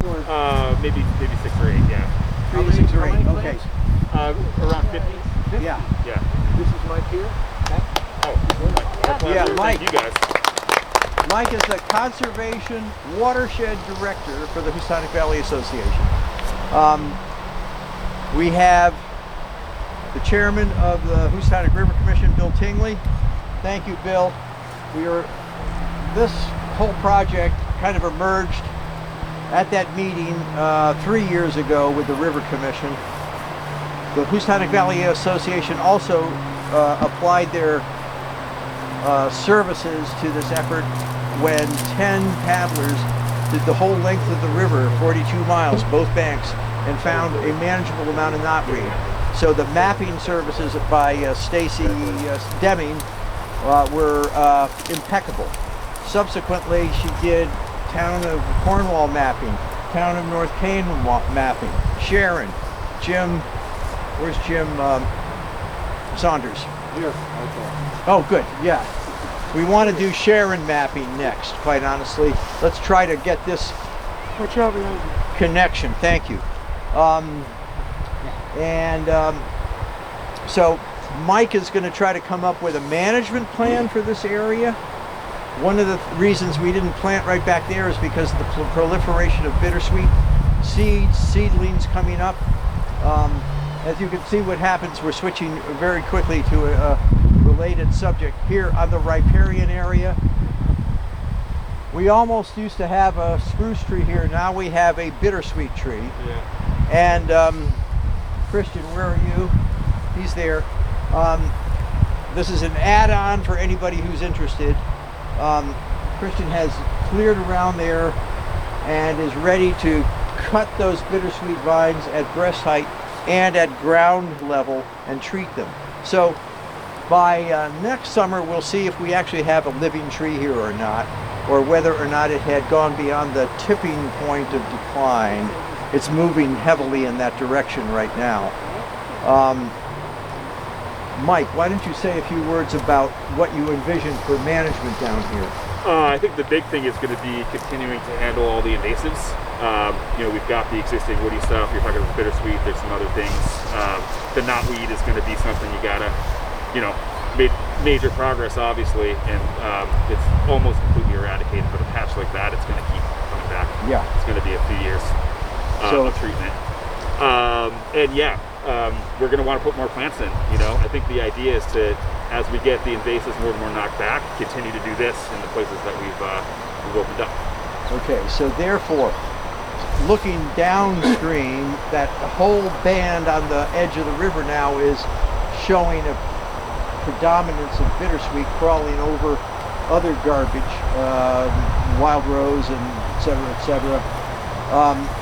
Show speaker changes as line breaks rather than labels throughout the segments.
Maybe 6 or 8, yeah.
3 to 6 or 8, okay.
Around 50.
Yeah.
Yeah.
This is Mike here.
Yeah, Mike.
Thank you guys.
Mike is the Conservation Watershed Director for the Housatonic Valley Association. We have the Chairman of the Housatonic River Commission, Bill Tingley. Thank you, Bill. This whole project kind of emerged at that meeting 3 years ago with the River Commission. The Housatonic Valley Association also applied their services to this effort when 10 paddlers did the whole length of the river, 42 miles, both banks, and found a manageable amount of knotweed. So the mapping services by Stacy Deming were impeccable. Subsequently, she did town of Cornwall mapping, town of North Canaan mapping, Sharon, Jim, where's Jim Saunders?
Here. Okay.
Oh, good, yeah. We want to do Sharon mapping next, quite honestly. Let's try to get this connection. Thank you. So Mike is going to try to come up with a management plan for this area. One of the reasons we didn't plant right back there is because of the proliferation of bittersweet seedlings coming up. As you can see what happens, we're switching very quickly to a related subject here on the riparian area. We almost used to have a spruce tree here. Now we have a bittersweet tree.
Yeah.
And Christian, where are you? He's there. This is an add-on for anybody who's interested. Christian has cleared around there and is ready to cut those bittersweet vines at breast height and at ground level and treat them. So by next summer, we'll see if we actually have a living tree here or not, or whether or not it had gone beyond the tipping point of decline. It's moving heavily in that direction right now. Mike, why don't you say a few words about what you envision for management down here?
I think the big thing is going to be continuing to handle all the invasives. We've got the existing woody stuff. You're talking about bittersweet. There's some other things. The knotweed is going to be something you gotta, made major progress obviously, and it's almost completely eradicated. But a patch like that, it's going to keep coming back. Yeah, it's going to be a few years of treatment. We're going to want to put more plants in. I think the idea is to, as we get the invasives more and more knocked back, continue to do this in the places that we've opened up. Okay,
so therefore, looking downstream, that whole band on the edge of the river now is showing a predominance of bittersweet crawling over other garbage, wild rose and et cetera,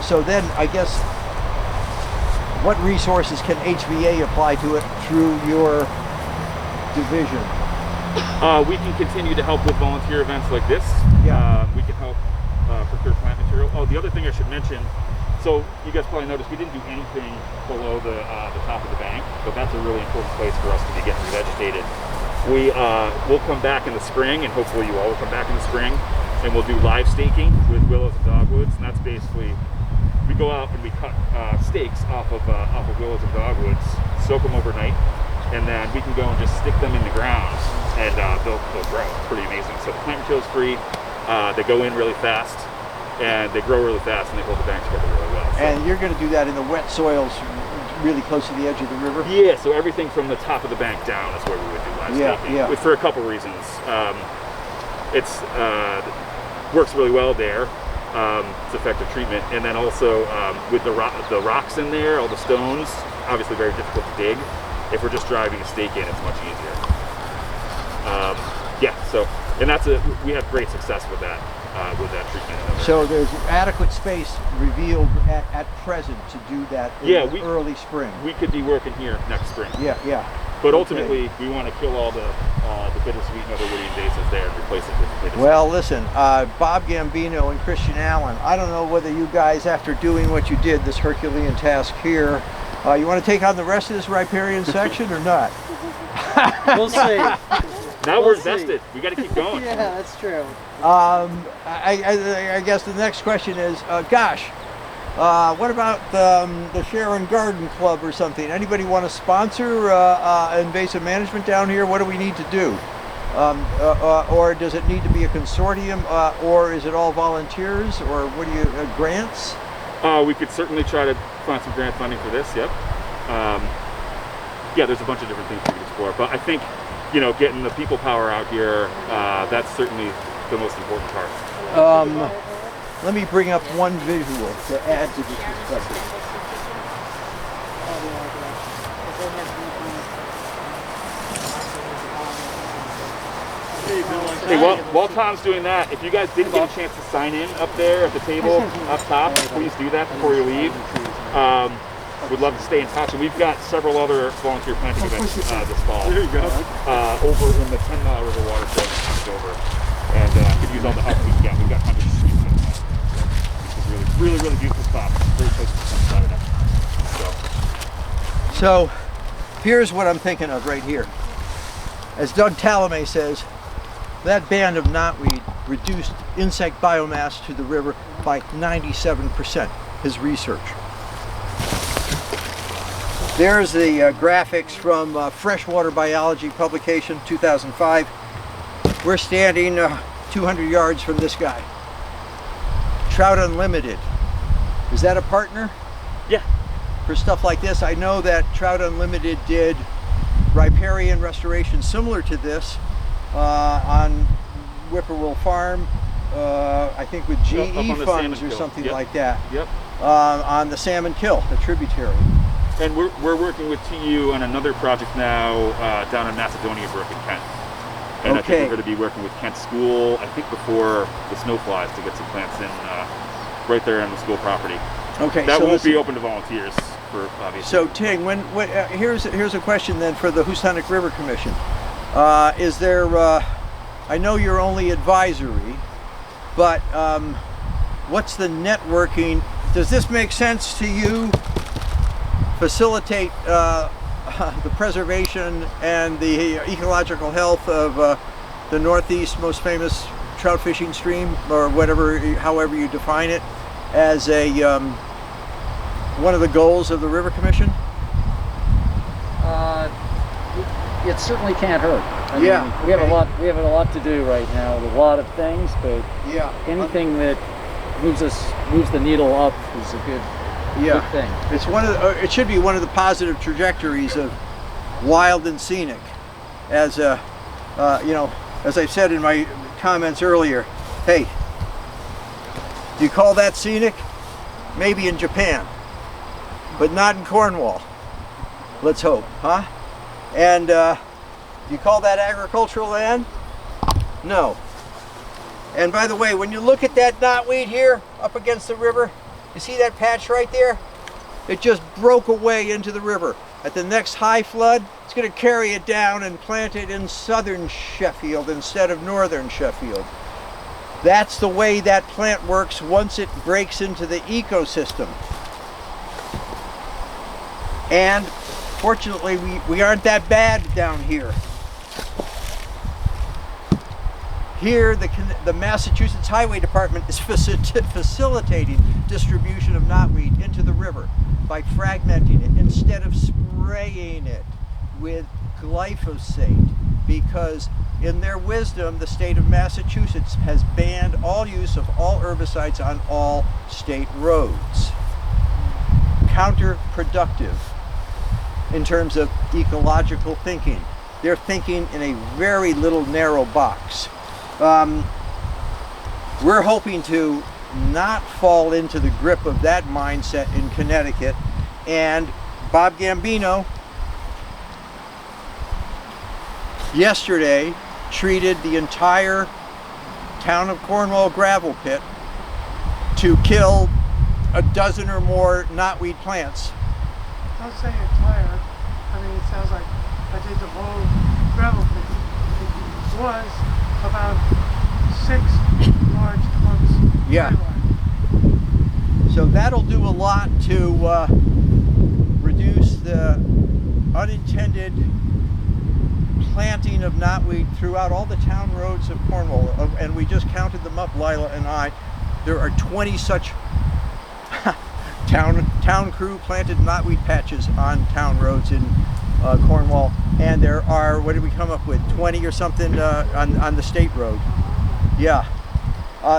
so then I guess, what resources can HVA apply to it through your division?
We can continue to help with volunteer events like this.
Yeah.
We can help procure plant material. Oh, the other thing I should mention, so you guys probably noticed we didn't do anything below the top of the bank, but that's a really important place for us to be getting revegetated. We'll come back in the spring, and hopefully you all will come back in the spring, and we'll do live staking with willows and dogwoods, and that's basically, we go out and we cut stakes off of willows and dogwoods, soak them overnight, and then we can go and just stick them in the ground, and they'll grow. It's pretty amazing. So the plant material is free. They go in really fast, and they grow really fast, and they hold the bank together really well. So.
And you're going to do that in the wet soils, really close to the edge of the river?
Yeah. So everything from the top of the bank down is where we would do live staking. Yeah. For a couple reasons. It's works really well there. It's effective treatment, and then also with the rocks in there, all the stones, obviously very difficult to dig. If we're just driving a stake in, it's much easier. We have great success with that treatment.
So there's adequate space revealed at present to do that in early spring.
We could be working here next spring.
Yeah.
But ultimately, we want to kill all the bittersweet and other woody invasives there and replace it with bittersweet.
Well, listen, Bob Gambino and Christian Allen, I don't know whether you guys, after doing what you did, this Herculean task here, you want to take on the rest of this riparian section or not?
We'll see.
Now we're invested. We got to keep going.
Yeah, that's true.
I guess the next question is, gosh, What about the Sharon Garden Club or something? Anybody want to sponsor invasive management down here? What do we need to do? Or does it need to be a consortium, or is it all volunteers, or what do you, grants?
We could certainly try to find some grant funding for this, yep. Yeah, there's a bunch of different things we could explore, but I think, you know, getting the people power out here, that's certainly the most important part.
Let me bring up one visual to add to this discussion.
Hey, while Tom's doing that, if you guys didn't get a chance to sign in up there at the table up top, please do that before you leave. We'd love to stay in touch, and we've got several other volunteer planting events this fall.
There you go.
Over in the 10 Mile River watershed comes over, and could use all the help we can get. We've got hundreds of streets in it. This is really beautiful spot. Great place to spend Saturday.
So, here's what I'm thinking of right here. As Doug Talamay says, that band of knotweed reduced insect biomass to the river by 97%, his research. There's the graphics from Freshwater Biology publication, 2005. We're standing 200 yards from this guy. Trout Unlimited. Is that a partner?
Yeah.
For stuff like this, I know that Trout Unlimited did riparian restoration similar to this on Whippoorwill Farm, I think with GE funds or something like that.
Yep.
On the Salmon Kill, the tributary.
And we're working with TU on another project now down in Macedonia Brook in Kent. And I think we're going to be working with Kent School, I think before the snow flies, to get some plants in right there on the school property.
Okay.
That won't be open to volunteers, for obviously.
So Ting, here's a question then for the Housatonic River Commission. Is there, I know you're only advisory, but what's the networking? Does this make sense to you? Facilitate the preservation and the ecological health of the Northeast most famous trout fishing stream, or whatever, however you define it, as a one of the goals of the River Commission?
It certainly can't hurt. I mean, we have a lot to do right now with a lot of things, but anything that moves the needle up is a good thing.
It's it should be one of the positive trajectories of wild and scenic. As you know, as I said in my comments earlier, hey, do you call that scenic? Maybe in Japan, but not in Cornwall. Let's hope, huh? And you call that agricultural land? No. And by the way, when you look at that knotweed here up against the river, you see that patch right there? It just broke away into the river. At the next high flood, it's going to carry it down and plant it in southern Sheffield instead of northern Sheffield. That's the way that plant works once it breaks into the ecosystem. And fortunately, we aren't that bad down here. Here, the Massachusetts Highway Department is facilitating distribution of knotweed into the river by fragmenting it instead of spraying it with glyphosate, because in their wisdom, the state of Massachusetts has banned all use of all herbicides on all state roads. Counterproductive in terms of ecological thinking. They're thinking in a very little narrow box. We're hoping to not fall into the grip of that mindset in Connecticut, and Bob Gambino yesterday treated the entire town of Cornwall gravel pit to kill a dozen or more knotweed plants.
Don't say entire. I mean, it sounds like I did the whole gravel pit. It was about 6 large clumps.
Yeah. So that'll do a lot to reduce the unintended planting of knotweed throughout all the town roads of Cornwall. And we just counted them up, Lila and I. There are 20 such town crew planted knotweed patches on town roads in Cornwall, and there are, what did we come up with, 20 or something on the state road. Yeah.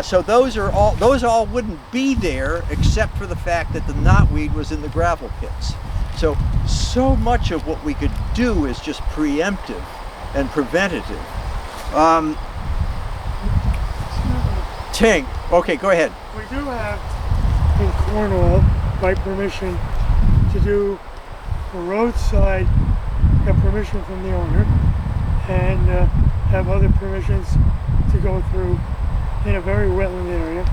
So those all wouldn't be there except for the fact that the knotweed was in the gravel pits. So much of what we could do is just preemptive and preventative. Ting, okay, go ahead.
We do have in Cornwall, by permission, to do the roadside, have permission from the owner, and have other permissions to go through in a very wetland area.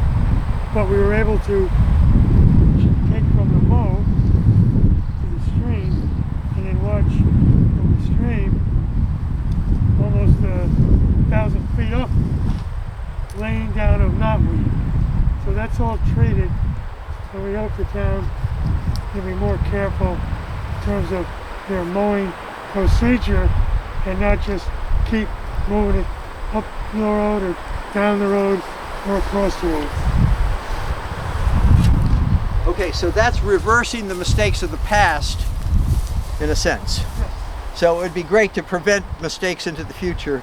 But we were able to take from the mow to the stream, and then watch from the stream almost 1,000 feet up, laying down of knotweed. So that's all treated, and we hope the town can be more careful in terms of their mowing procedure and not just keep moving it up the road or down the road or across the road.
Okay, so that's reversing the mistakes of the past in a sense. So it would be great to prevent mistakes into the future.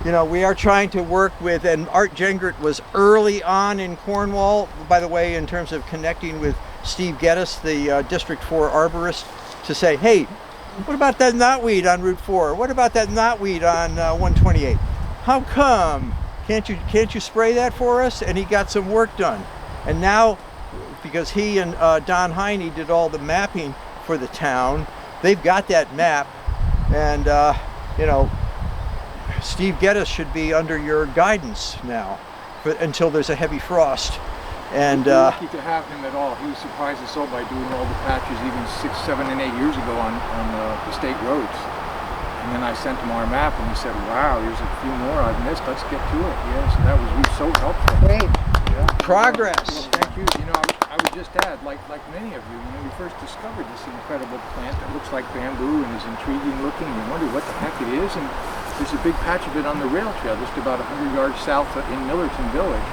You know, we are trying to work with, and Art Gengert was early on in Cornwall, by the way, in terms of connecting with Steve Geddes, the District 4 arborist, to say, hey, what about that knotweed on Route 4? What about that knotweed on 128? How come? Can't you spray that for us? And he got some work done. And now, because he and Don Heine did all the mapping for the town, they've got that map, and you know, Steve Geddes should be under your guidance now, until there's a heavy frost. And
we're lucky to have him at all. He surprised us all by doing all the patches even 6, 7, and 8 years ago on the state roads. And then I sent him our map, and he said, "Wow, there's a few more I've missed. Let's get to it." Yeah, so that was so helpful.
Great.
Yeah.
Progress.
Well, thank you. You know, I would just add, like many of you, when we first discovered this incredible plant that looks like bamboo and is intriguing looking, you wonder what the heck it is. And there's a big patch of it on the rail trail, just about 100 yards south in Millerton Village.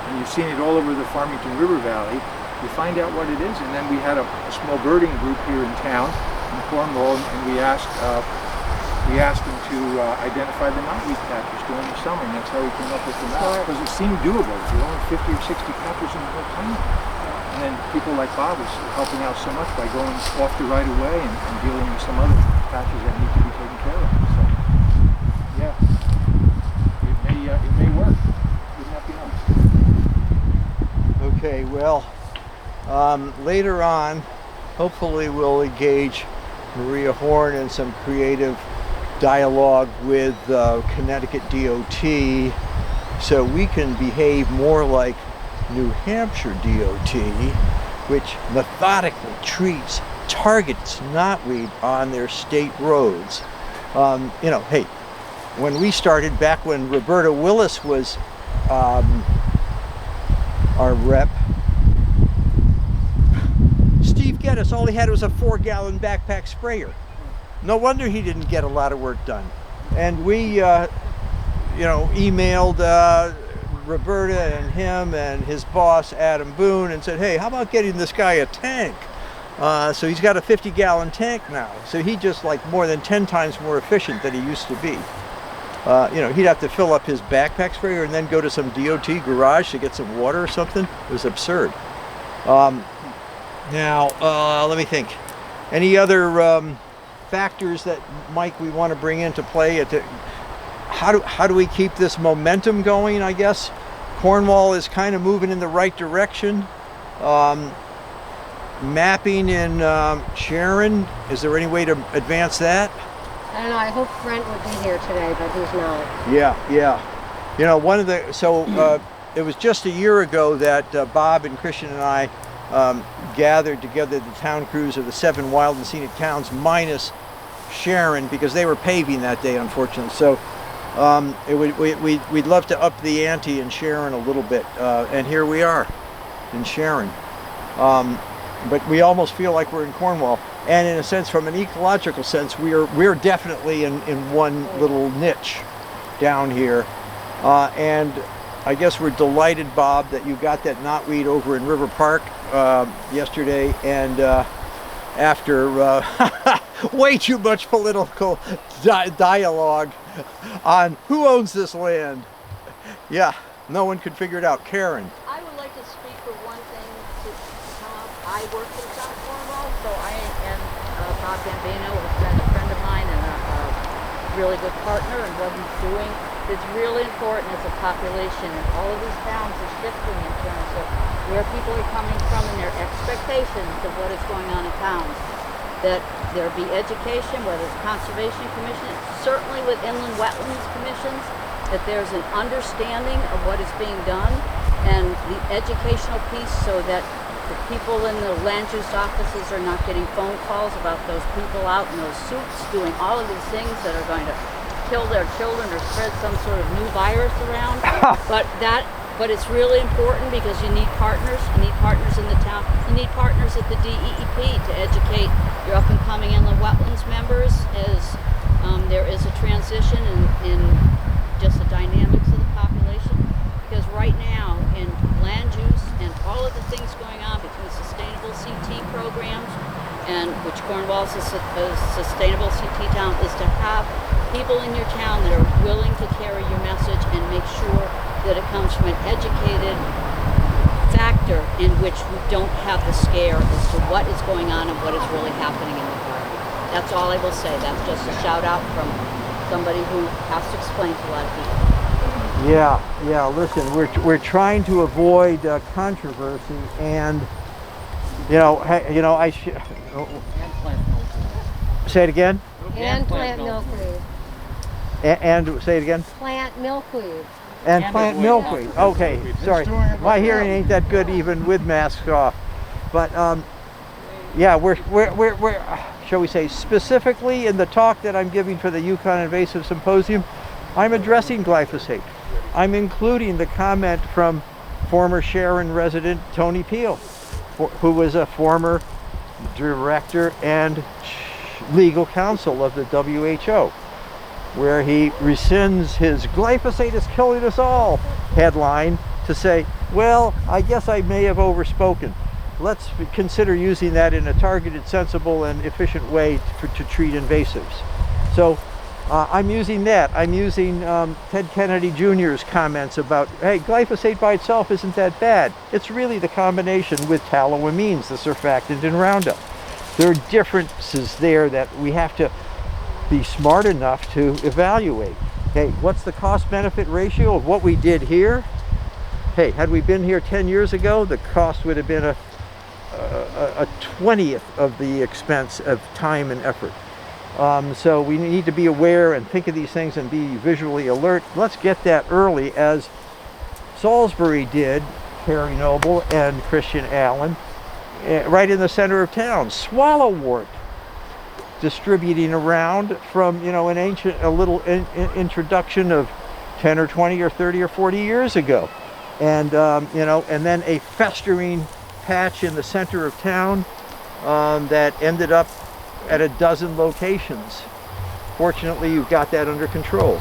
And you've seen it all over the Farmington River Valley. You find out what it is, and then we had a small birding group here in town, in Cornwall, and we asked them to identify the knotweed patches during the summer, and that's how we came up with the map, because it seemed doable. There were only 50 or 60 patches in the whole town. And then people like Bob was helping out so much by going off the right of way and dealing with some other patches that need to be taken care of. So, yeah, it may work. Wouldn't that be nice?
Okay, well, later on, hopefully we'll engage Maria Horn in some creative dialogue with Connecticut DOT so we can behave more like New Hampshire DOT, which methodically targets knotweed on their state roads. You know, hey, when we started, back when Roberta Willis was our rep, Steve Geddes, all he had was a 4-gallon backpack sprayer. No wonder he didn't get a lot of work done. And we, you know, emailed Roberta and him and his boss, Adam Boone, and said, hey, how about getting this guy a tank? So he's got a 50-gallon tank now. So he just like more than 10 times more efficient than he used to be. You know, he'd have to fill up his backpack sprayer and then go to some DOT garage to get some water or something. It was absurd. Now, let me think. Any other factors that, Mike, we want to bring into play? How do we keep this momentum going, I guess? Cornwall is kind of moving in the right direction. Mapping in Sharon, is there any way to advance that?
I don't know, I hope Brent would be here today, but he's not.
Yeah. You know, it was just a year ago that Bob and Christian and I gathered together the town crews of the 7 wild and scenic towns minus Sharon, because they were paving that day, unfortunately. So we'd love to up the ante in Sharon a little bit, and here we are in Sharon. But we almost feel like we're in Cornwall, and in a sense, from an ecological sense, we're definitely in one little niche down here, and I guess we're delighted, Bob, that you got that knotweed over in River Park yesterday, and after way too much political dialogue on who owns this land. Yeah, no one could figure it out. Karen.
I would like to speak for one thing to come up. I work in South Cornwall, so I and Bob Gambino has been a friend of mine and a really good partner in what he's doing. It's really important as a population, and all of these towns are shifting in terms of where people are coming from and their expectations of what is going on in towns. That there be education, whether it's Conservation Commission, certainly with Inland Wetlands Commissions, that there's an understanding of what is being done and the educational piece so that the people in the land use offices are not getting phone calls about those people out in those suits doing all of these things that are going to kill their children or spread some sort of new virus around. But it's really important because you need partners. You need partners in the town. You need partners at the DEEP to educate your up and coming inland wetlands members as there is a transition in just the dynamics of the population. Because right now in land use and all of the things going on between sustainable CT programs and which Cornwall's a sustainable CT town is to have people in your town that are willing to carry your message and make sure that it comes from an educated factor in which we don't have the scare as to what is going on and what is really happening in the park. That's all I will say. That's just a shout out from somebody who has to explain to a lot of people.
Yeah. Listen, we're trying to avoid controversy, and I should say it again.
And plant milkweed.
And say it again.
Plant milkweed.
And plant milkweed. Okay, sorry. My hearing ain't that good even with masks off. But yeah, we're shall we say specifically in the talk that I'm giving for the Yukon Invasive Symposium, I'm addressing glyphosate. I'm including the comment from former Sharon resident Tony Peel, who was a former director and legal counsel of the WHO, where he rescinds his "glyphosate is killing us all" headline to say, well, I guess I may have overspoken. Let's consider using that in a targeted, sensible, and efficient way to treat invasives. So I'm using that. I'm using Ted Kennedy Jr.'s comments about, hey, glyphosate by itself isn't that bad. It's really the combination with taloamines, the surfactant in Roundup. There are differences there that we have to be smart enough to evaluate. Hey, what's the cost-benefit ratio of what we did here? Hey, had we been here 10 years ago, the cost would have been a 20th of the expense of time and effort. So we need to be aware and think of these things and be visually alert. Let's get that early, as Salisbury did, Carrie Noble and Christian Allen, right in the center of town. Swallowwort distributing around from, a little introduction of 10 or 20 or 30 or 40 years ago. And, and then a festering patch in the center of town that ended up at a dozen locations. Fortunately, you've got that under control.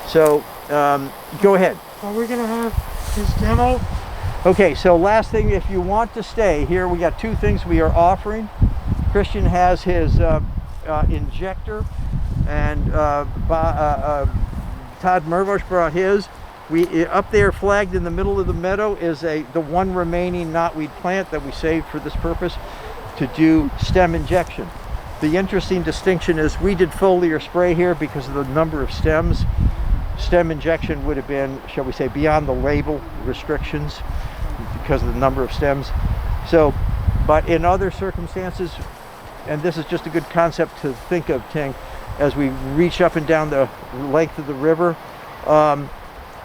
So, go ahead.
Are we going to have his demo?
Okay, so last thing, if you want to stay here, we got two things we are offering. Christian has his injector, and Todd Mervosh brought his. We up there, flagged in the middle of the meadow, is the one remaining knotweed plant that we saved for this purpose to do stem injection. The interesting distinction is we did foliar spray here because of the number of stems. Stem injection would have been, shall we say, beyond the label restrictions because of the number of stems. So, but in other circumstances, and this is just a good concept to think of, Ting, as we reach up and down the length of the river,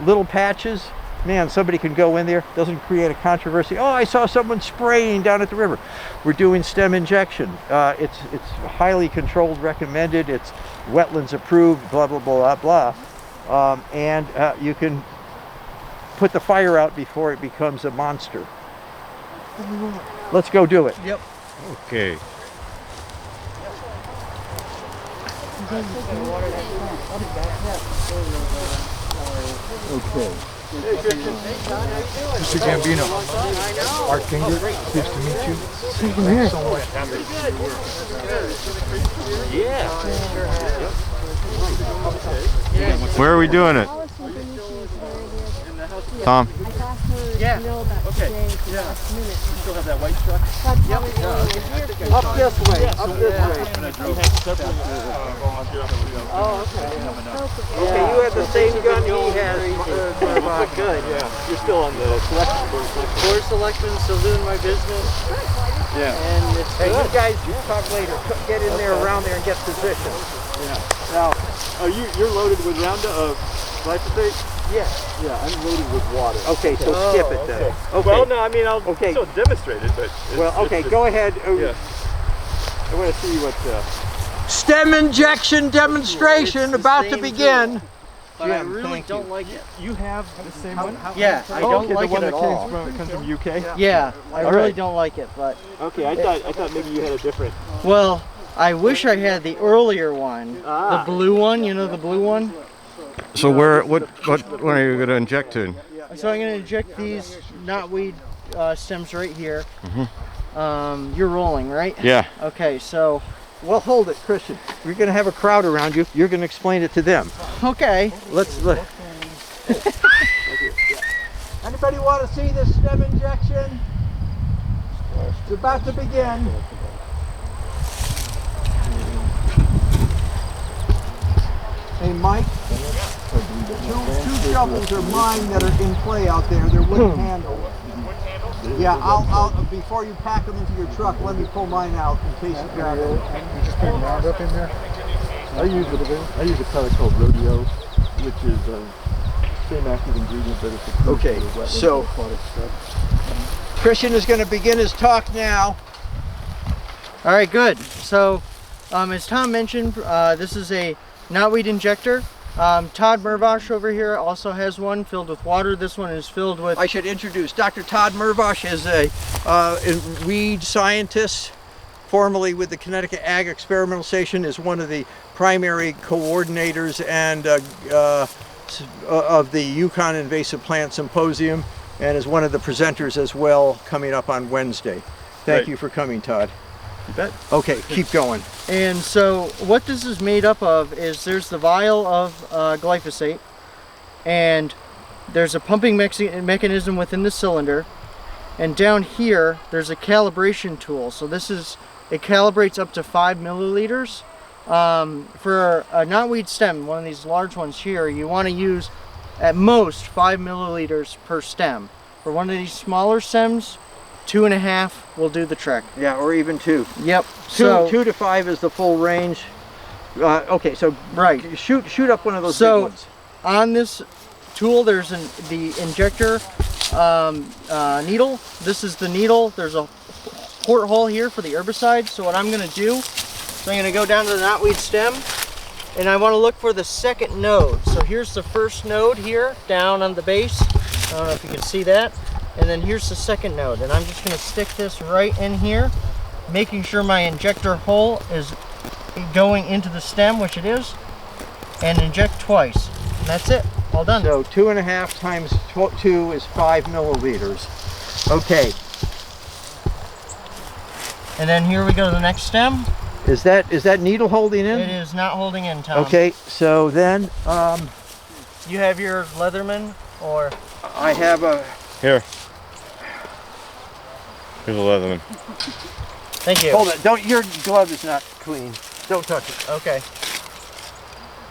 little patches, man, somebody can go in there, doesn't create a controversy. Oh, I saw someone spraying down at the river. We're doing stem injection. It's highly controlled, recommended, it's wetlands approved, blah, blah, blah, blah. And you can put the fire out before it becomes a monster. Let's go do it.
Yep.
Okay.
Okay. Hey, Christian. Hey, John, how you doing?
Mr. Gambino.
I know.
Art Finger, nice to meet you.
Same here.
So much.
Where are we doing it? Tom?
Yeah.
Okay.
Yeah.
Still have that white truck?
Up this way. Up this way.
Oh,
okay. Okay, you have the same gun he has.
good, yeah. You're still on the selection board.
Board selection, still doing my business.
Yeah.
And it's
Hey,
good.
you guys talk later. Get in there, around there, and get positioned.
Yeah.
Now,
You're loaded with Roundup, glyphosate?
yeah.
Yeah, I'm loaded with water.
Okay, so skip it then. Okay.
Well, no, I mean, I'll
Okay.
still demonstrate it, but... It's,
Well, okay,
it's
go ahead.
Yeah. I want to see what...
Stem injection demonstration about to
same
begin.
But I
Jim,
really
thank
don't
you.
like it.
You have the same one?
Yeah, I don't like it at all.
Comes from UK?
Yeah, I
All
really
right.
don't like it, but
Okay, I thought maybe you had a different...
well, I wish I had the earlier one,
Ah.
the blue one. You know the blue one.
So where, what are you going to inject to?
So I'm going to inject these knotweed stems right here. You're rolling, right?
Yeah.
Okay, so
Well, hold it, Christian. We're going to have a crowd around you. You're going to explain it to them.
okay.
Anybody want to see this stem injection? It's about to begin. Hey, Mike. Two shovels are mine that are in play out there. They're wooden handled. Yeah, I'll before you pack them into your truck, let me pull mine out in case you grab it.
You just put Roundup in there? I use a product called Rodeo, which is same active ingredient, but it's a
Okay, so Christian is going to begin his talk now.
All right, good. So, as Tom mentioned, this is a knotweed injector. Todd Mervosh over here also has one filled with water. This one is filled with...
I should introduce Dr. Todd Mervosh is a weed scientist, formerly with the Connecticut Ag Experimental Station, is one of the primary coordinators and of the Yukon Invasive Plant Symposium, and is one of the presenters as well coming up on Wednesday. Thank you for coming, Todd.
You bet.
Okay, keep going.
And so what this is made up of is there's the vial of glyphosate, and there's a pumping mechanism within the cylinder, and down here there's a calibration tool. So it calibrates up to 5 milliliters. For a knotweed stem, one of these large ones here, you want to use at most 5 milliliters per stem. For one of these smaller stems, 2.5 will do the trick.
Yeah, or even 2.
Yep.
2 to 5 is the full range. Okay, so
right.
Shoot up one of those
So
big ones.
on this tool, there's the injector needle. This is the needle. There's a porthole here for the herbicide. So what I'm going to do is I'm going to go down to the knotweed stem, and I want to look for the second node. So here's the first node here, down on the base. I don't know if you can see that. And then here's the second node, and I'm just going to stick this right in here, making sure my injector hole is going into the stem, which it is, and inject twice. And that's it, all done.
So 2.5 times 2 is 5 milliliters. Okay.
And then here we go to the next stem.
Is that needle holding in?
It is not holding in, Tom.
Okay, so then
You have your Leatherman, or?
I have a...
Here. Here's a Leatherman.
Thank you.
Hold it, don't, your glove is not clean. Don't touch it.
Okay.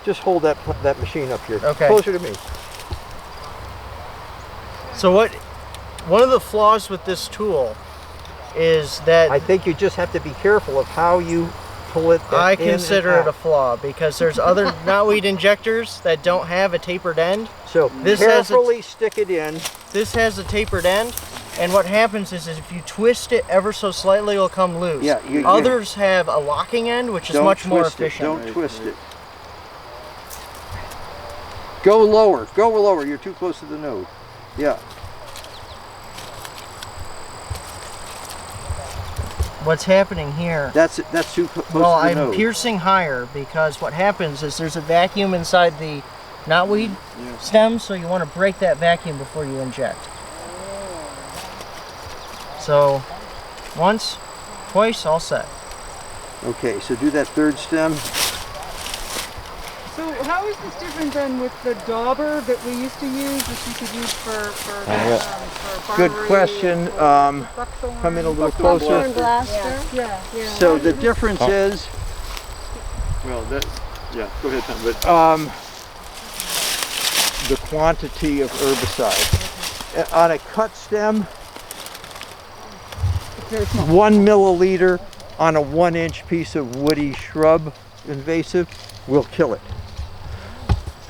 Just hold that machine up here.
Okay.
Closer to me.
So one of the flaws with this tool is that
I think you just have to be careful of how you pull it
I
in and
consider it a
out.
flaw, because there's other knotweed injectors that don't have a tapered end.
So
This has a-
carefully stick it in.
This has a tapered end, and what happens is if you twist it ever so slightly, it'll come loose.
Yeah,
Others have a locking end, which is
Don't
much more
twist it,
efficient.
Don't twist it. Go lower. Go lower. You're too close to the node. Yeah.
What's happening here?
That's too close
Well,
to the
I'm
node.
piercing higher because what happens is there's a vacuum inside the
knotweed stems, so you want to break that vacuum before you inject. So once, twice, all set.
Okay, so do that third stem.
So how is this different than with the dauber that we used to use, that you could use for
Good
barberry,
question. Come in a little closer.
Yeah.
So the difference is,
Well, yeah, go ahead, Tom. But
the quantity of herbicide. On a cut stem, 1 milliliter on a 1-inch piece of woody shrub invasive will kill it.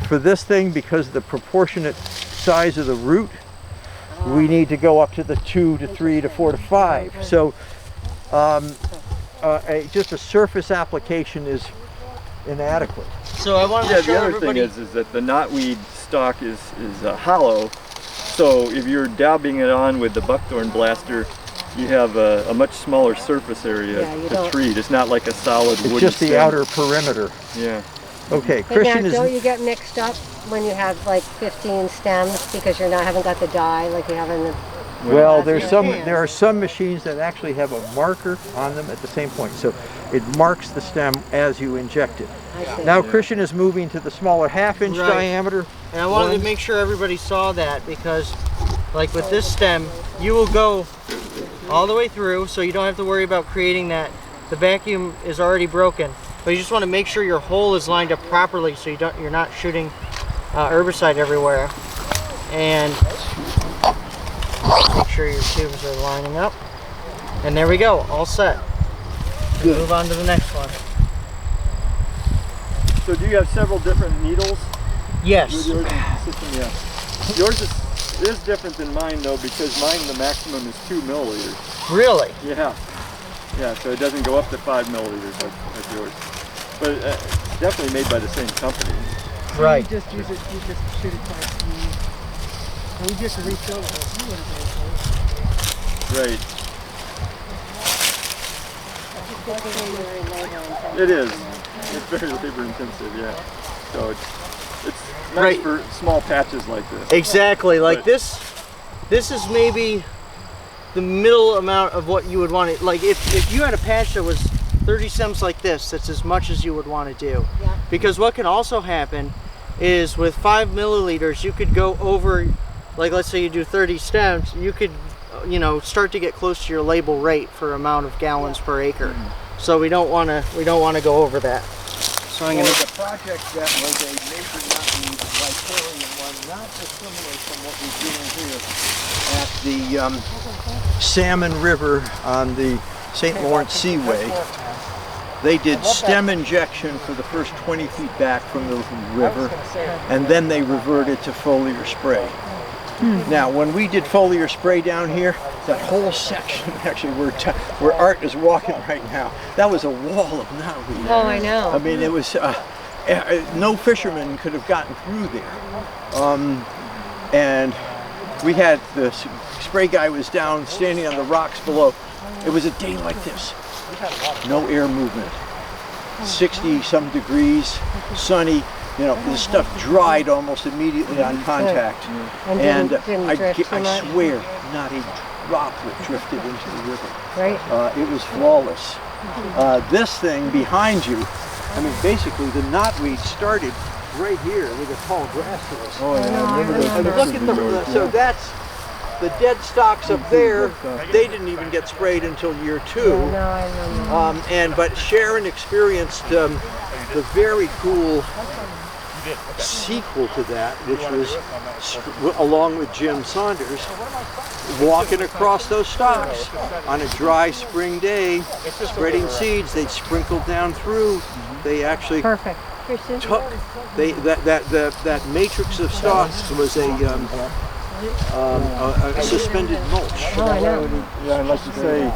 For this thing, because of the proportionate size of the root, we need to go up to the 2 to 3 to 4 to 5. So just a surface application is inadequate.
So I wanted to show
the other
everybody.
thing is that the knotweed stalk is hollow, so if you're dabbing it on with the buckthorn blaster, you have a much smaller surface area to treat. It's not like a solid wood.
It's just the
stem.
outer perimeter.
Yeah.
Okay,
But
Christian
now,
is.
don't you get mixed up when you have like 15 stems because you're not haven't got the dye like you have in the.
Well, there are some machines that actually have a marker on them at the same point, so it marks the stem as you inject it. Now Christian is moving to the smaller half-inch diameter.
And I wanted to make sure everybody saw that, because like with this stem, you will go all the way through, so you don't have to worry about creating that. The vacuum is already broken, but you just want to make sure your hole is lined up properly, so you're not shooting herbicide everywhere. And make sure your tubes are lining up. And there we go, all set.
Good.
Move on to the next one.
So do you have several different needles?
Yes.
With yours system? Yeah. Yours is different than mine though, because mine the maximum is 2 milliliters.
Really?
Yeah. Yeah, so it doesn't go up to 5 milliliters like yours. But it's definitely made by the same company.
Right.
You just use it, you just shoot it twice. And we just refill it.
Right. It is. It's very labor intensive, yeah. So it's nice for small patches like this.
Exactly, like this is maybe the middle amount of what you would want it. Like if you had a patch that was 30 stems like this, that's as much as you would want to do.
Yeah.
Because what can also happen is with 5 milliliters, you could go over, like let's say you do 30 stems, you could, start to get close to your label rate for amount of gallons per acre. So we don't want to go over that. So I'm going to.
The project that was a major knotweed riparian one, not dissimilar from what we're doing here at the Salmon River on the St. Lawrence Seaway. They did stem injection for the first 20 feet back from the river, and then they reverted to foliar spray. Now, when we did foliar spray down here, that whole section, actually where Art is walking right now, that was a wall of knotweed.
Oh, I know.
I mean, it was, no fisherman could have gotten through there. And we had, the spray guy was down, standing on the rocks below. It was a day like this. No air movement. 60 some degrees, sunny. This stuff dried almost immediately on contact. And I swear, not a droplet drifted into the river.
Right.
It was flawless. This thing behind you, I mean, basically the knotweed started right here with a tall grass to us.
Oh, yeah, I remember those
Look at
pictures.
so that's the dead stalks up there. They didn't even get sprayed until year 2. But Sharon experienced the very cool sequel to that, which was along with Jim Saunders walking across those stalks on a dry spring day, spreading seeds. They sprinkled down through. They actually took that matrix of stalks was a suspended mulch.
Oh, I know.
Yeah, I'd like to say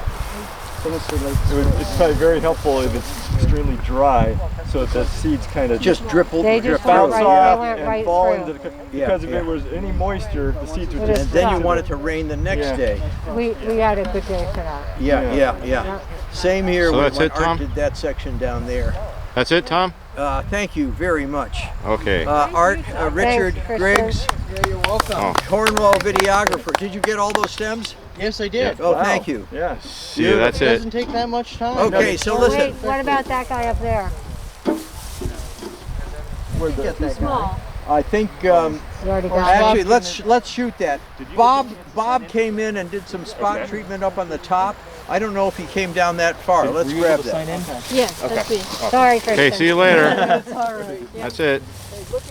it's probably very helpful if it's extremely dry, so that the seeds kind of
just dribbled,
bounce off
went
and
right
fall
through.
into the. Because if it was any moisture, the seeds would just.
And then you want it to rain the next day.
We had a good day for that.
Yeah. Same here
So
when
that's it,
Art
Tom?
did that section down there.
That's it, Tom?
Thank you very much.
Okay.
Art, Richard,
Thanks,
Griggs,
Kristen.
Yeah, you're welcome.
Oh.
Cornwall videographer. Did you get all those stems?
Yes, I did.
Oh,
Wow.
thank you.
Yeah.
See you, that's
It
it.
doesn't take that much time.
Okay, so
Oh,
listen.
wait, what about that guy up there?
Where'd
Too
that guy go?
small.
I think
You already got it.
actually let's shoot that. Bob came in and did some spot treatment up on the top. I don't know if he came down that far. Let's grab that.
Yes, that's me. Sorry, Kristen.
Okay, see you later.
That's all right. Yeah.
That's it.